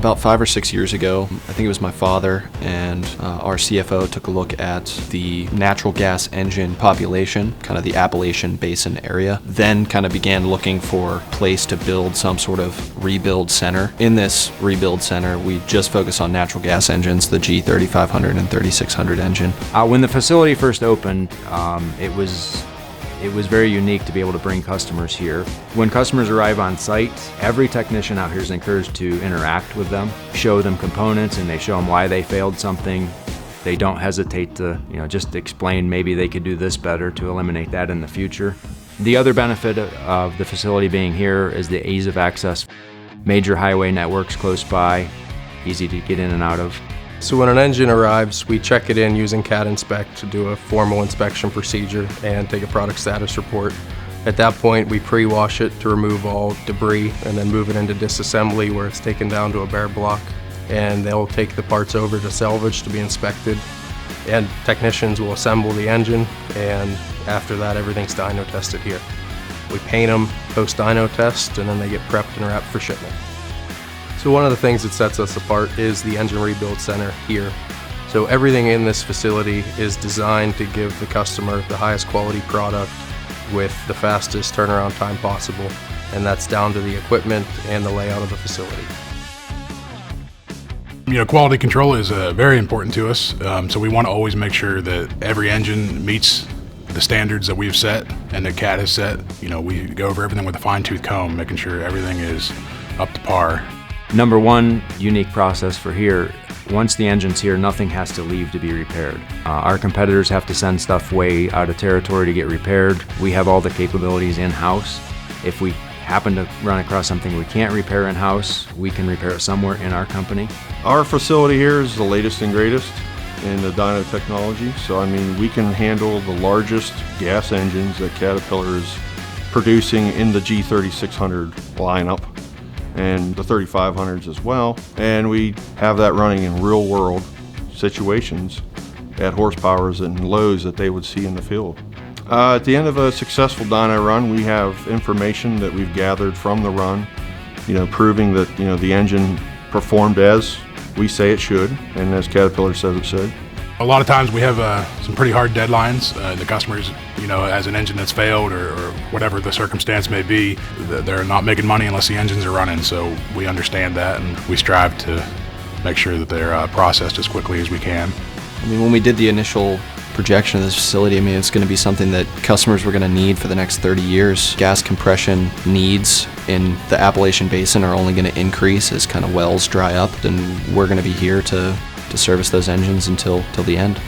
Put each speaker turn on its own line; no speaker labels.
About 5 or 6 years ago, I think it was my father and our CFO took a look at the natural gas engine population, kind of the Appalachian Basin area, then kind of began looking for a place to build some sort of rebuild center. In this rebuild center, we just focus on natural gas engines, the G3500 and 3600 engine.
When the facility first opened, it was very unique to be able to bring customers here. When customers arrive on site, every technician out here is encouraged to interact with them, show them components, and they show them why they failed something. They don't hesitate to, just explain maybe they could do this better to eliminate that in the future. The other benefit of the facility being here is the ease of access. Major highway networks close by, easy to get in and out of.
So when an engine arrives, we check it in using CAT Inspect to do a formal inspection procedure and take a product status report. At that point, we pre-wash it to remove all debris and then move it into disassembly where it's taken down to a bare block. And they'll take the parts over to salvage to be inspected. And technicians will assemble the engine, and after that, everything's dyno tested here. We paint them post-dyno test, and then they get prepped and wrapped for shipment. So one of the things that sets us apart is the Engine Rebuild Center here. So everything in this facility is designed to give the customer the highest quality product with the fastest turnaround time possible, and that's down to the equipment and the layout of the facility.
Quality control is very important to us, so we want to always make sure that every engine meets the standards that we've set and that CAT has set. We go over everything with a fine-tooth comb, making sure everything is up to par.
Number one unique process for here, once the engine's here, nothing has to leave to be repaired. Our competitors have to send stuff way out of territory to get repaired. We have all the capabilities in-house. If we happen to run across something we can't repair in-house, we can repair it somewhere in our company.
Our facility here is the latest and greatest in the dyno technology, so we can handle the largest gas engines that Caterpillar is producing in the G3600 lineup, and the 3500s as well, and we have that running in real world situations at horsepowers and lows that they would see in the field. At the end of a successful dyno run, we have information that we've gathered from the run, proving that the engine performed as we say it should and as Caterpillar says it should.
A lot of times we have some pretty hard deadlines. The customers, as an engine that's failed or whatever the circumstance may be, they're not making money unless the engines are running. So we understand that, and we strive to make sure that they're processed as quickly as we can.
When we did the initial projection of this facility, it's going to be something that customers were going to need for the next 30 years. Gas compression needs in the Appalachian Basin are only going to increase as kind of wells dry up, and we're going to be here to service those engines until the end.